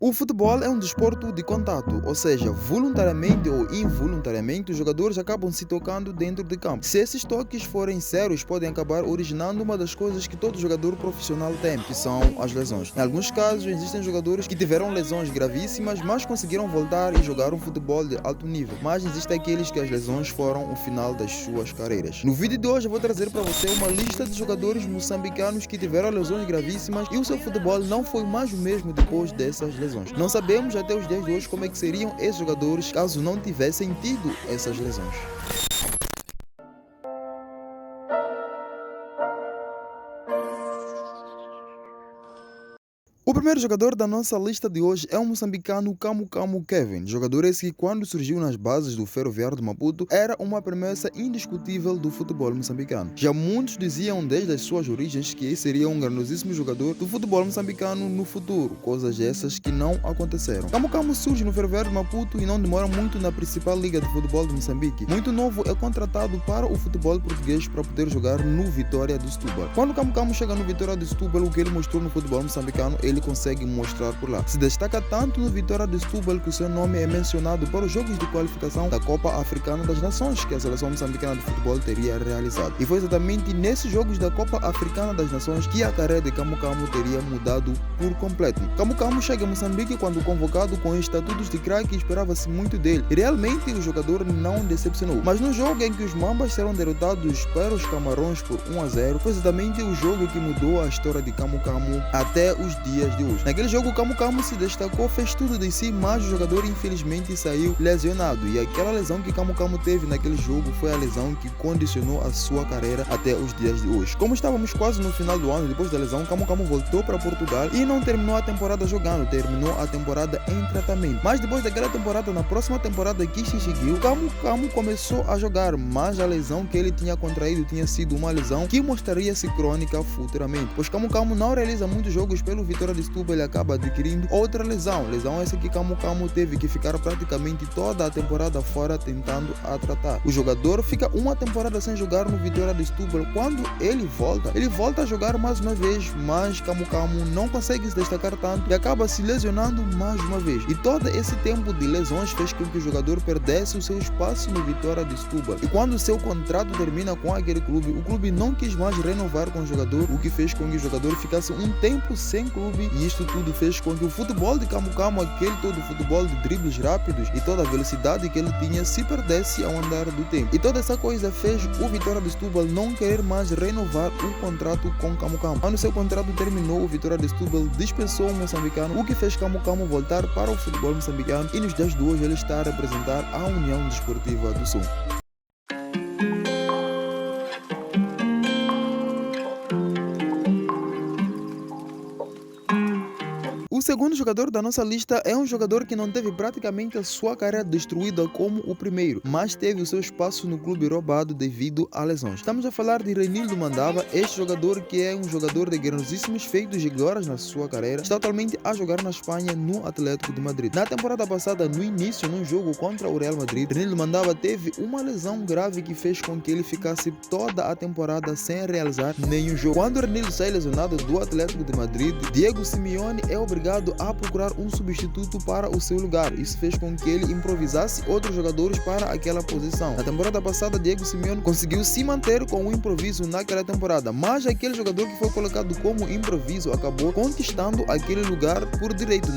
O futebol é um desporto de contato, ou seja, voluntariamente ou involuntariamente, os jogadores acabam se tocando dentro de campo. Se esses toques forem sérios, podem acabar originando uma das coisas que todo jogador profissional tem, que são as lesões. Em alguns casos, existem jogadores que tiveram lesões gravíssimas, mas conseguiram voltar e jogar um futebol de alto nível. Mas existem aqueles que as lesões foram o final das suas carreiras. No vídeo de hoje, eu vou trazer para você uma lista de jogadores moçambicanos que tiveram lesões gravíssimas e o seu futebol não foi mais o mesmo depois dessas lesões. Não sabemos até os dias de hoje como é que seriam esses jogadores caso não tivessem tido essas lesões. O primeiro jogador da nossa lista de hoje é o moçambicano Camu Camu Kevin, jogador esse que quando surgiu nas bases do Ferroviário de Maputo era uma promessa indiscutível do futebol moçambicano. Já muitos diziam desde as suas origens que esse seria um grandiosíssimo jogador do futebol moçambicano no futuro, coisas essas que não aconteceram. Camu Camu surge no Ferroviário de Maputo e não demora muito na principal liga de futebol de Moçambique. Muito novo é contratado para o futebol português para poder jogar no Vitória de Setúbal. Quando Camu Camu chega no Vitória de Setúbal, o que ele mostrou no futebol moçambicano ele consegue mostrar por lá. Se destaca tanto no Vitória de Setúbal que o seu nome é mencionado para os jogos de qualificação da Copa Africana das Nações que a seleção moçambicana de futebol teria realizado. E foi exatamente nesses jogos da Copa Africana das Nações que a carreira de Camu Camu teria mudado por completo. Camu Camu chega a Moçambique quando convocado com estatutos de craque e esperava-se muito dele. E realmente o jogador não decepcionou. Mas no jogo em que os Mambas serão derrotados para os Camarões por 1-0, foi exatamente o jogo que mudou a história de Camu Camu até os dias de hoje. Naquele jogo, o Camu Camu se destacou, fez tudo de si, mas o jogador infelizmente saiu lesionado. E aquela lesão que Camu Camu teve naquele jogo foi a lesão que condicionou a sua carreira até os dias de hoje. Como estávamos quase no final do ano, depois da lesão, Camu Camu voltou para Portugal e não terminou a temporada jogando, terminou a temporada em tratamento. Mas depois daquela temporada, na próxima temporada que se seguiu, Camu Camu começou a jogar, mas a lesão que ele tinha contraído tinha sido uma lesão que mostraria-se crônica futuramente, pois Camu Camu não realiza muitos jogos pelo Vitória de Setúbal, ele acaba adquirindo outra lesão essa que Camu Camu teve que ficar praticamente toda a temporada fora tentando a tratar. O jogador fica uma temporada sem jogar no Vitória de Setúbal. Quando ele volta a jogar mais uma vez, mas Camu Camu não consegue se destacar tanto e acaba se lesionando mais uma vez. E todo esse tempo de lesões fez com que o jogador perdesse o seu espaço no Vitória de Setúbal. E quando o seu contrato termina com aquele clube, o clube não quis mais renovar com o jogador, o que fez com que o jogador ficasse um tempo sem clube, e isto tudo fez com que o futebol de Camu Camu, aquele todo futebol de dribles rápidos e toda a velocidade que ele tinha, se perdesse ao andar do tempo. E toda essa coisa fez o Vitória de Setúbal não querer mais renovar o contrato com Camu Camu. Quando seu contrato terminou, o Vitória de Setúbal dispensou o moçambicano, o que fez Camu Camu voltar para o futebol moçambicano e nos dias de hoje ele está a representar a União Desportiva do Sul. O segundo jogador da nossa lista é um jogador que não teve praticamente a sua carreira destruída como o primeiro, mas teve o seu espaço no clube roubado devido a lesões. Estamos a falar de Renildo Mandava, este jogador que é um jogador de grandiosíssimos feitos e glórias na sua carreira, está atualmente a jogar na Espanha no Atlético de Madrid. Na temporada passada, no início, num jogo contra o Real Madrid, Renildo Mandava teve uma lesão grave que fez com que ele ficasse toda a temporada sem realizar nenhum jogo. Quando Renildo sai lesionado do Atlético de Madrid, Diego Simeone é obrigado a procurar um substituto para o seu lugar. Isso fez com que ele improvisasse outros jogadores para aquela posição. Na temporada passada, Diego Simeone conseguiu se manter com o improviso naquela temporada, mas aquele jogador que foi colocado como improviso acabou conquistando aquele lugar por direito,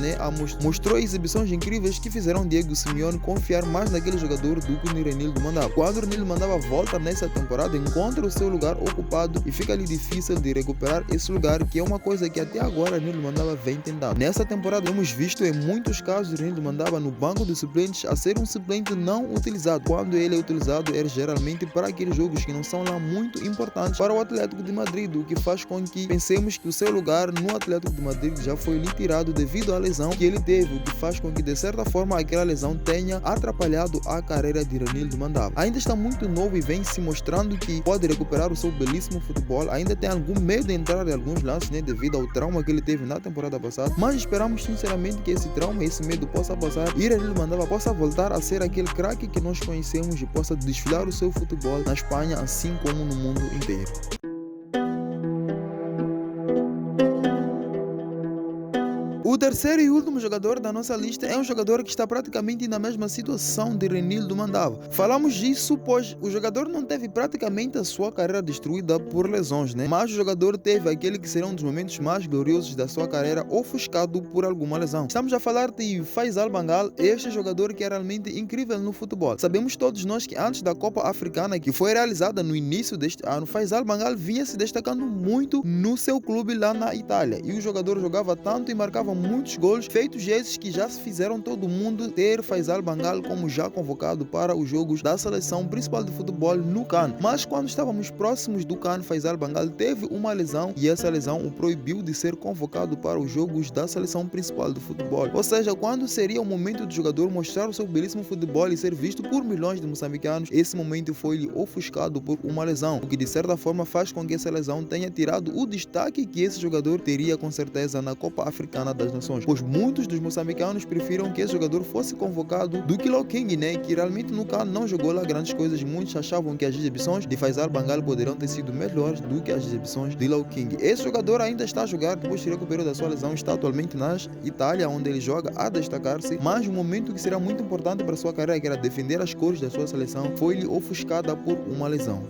mostrou exibições incríveis que fizeram Diego Simeone confiar mais naquele jogador do que no Renildo Mandava. Quando o Renildo Mandava volta nessa temporada, encontra o seu lugar ocupado e fica ali difícil de recuperar esse lugar, que é uma coisa que até agora o Renildo Mandava vem tentando. Nessa temporada temos visto em muitos casos o Renildo Mandava no banco de suplentes a ser um suplente não utilizado. Quando ele é utilizado é geralmente para aqueles jogos que não são lá muito importantes para o Atlético de Madrid, o que faz com que pensemos que o seu lugar no Atlético de Madrid já foi lhe tirado devido à lesão que ele teve, o que faz com que de certa forma aquela lesão tenha atrapalhado a carreira de Renildo Mandava. Ainda está muito novo e vem se mostrando que pode recuperar o seu belíssimo futebol, ainda tem algum medo de entrar em alguns lances devido ao trauma que ele teve na temporada passada, mas esperamos sinceramente que esse trauma, esse medo possa passar e Renildo Mandava possa voltar a ser aquele craque que nós conhecemos e possa desfilar o seu futebol na Espanha assim como no mundo inteiro. O terceiro e último jogador da nossa lista é um jogador que está praticamente na mesma situação de Renildo Mandava. Falamos disso pois o jogador não teve praticamente a sua carreira destruída por lesões, né? Mas o jogador teve aquele que será um dos momentos mais gloriosos da sua carreira ofuscado por alguma lesão. Estamos a falar de Faisal Bangal, este jogador que é realmente incrível no futebol. Sabemos todos nós que antes da Copa Africana, que foi realizada no início deste ano, Faisal Bangal vinha se destacando muito no seu clube lá na Itália. E o jogador jogava tanto e marcava muitos gols, feitos esses que já se fizeram todo mundo ter Faisal Bangal como já convocado para os jogos da seleção principal de futebol no CAN. Mas quando estávamos próximos do CAN, Faisal Bangal teve uma lesão e essa lesão o proibiu de ser convocado para os jogos da seleção principal de futebol. Ou seja, quando seria o momento do jogador mostrar o seu belíssimo futebol e ser visto por milhões de moçambicanos, esse momento foi-lhe ofuscado por uma lesão, o que de certa forma faz com que essa lesão tenha tirado o destaque que esse jogador teria com certeza na Copa Africana das Nações, pois muitos dos moçambicanos preferiram que esse jogador fosse convocado do que Lau King, né, que realmente no CAN não jogou lá grandes coisas. Muitos achavam que as exibições de Faisal Bangal poderão ter sido melhores do que as exibições de Lau King. Esse jogador ainda está a jogar, depois se recuperou da sua lesão, está atualmente na Itália, onde ele joga a destacar-se, mas um momento que será muito importante para sua carreira, que era defender as cores da sua seleção, foi-lhe ofuscada por uma lesão.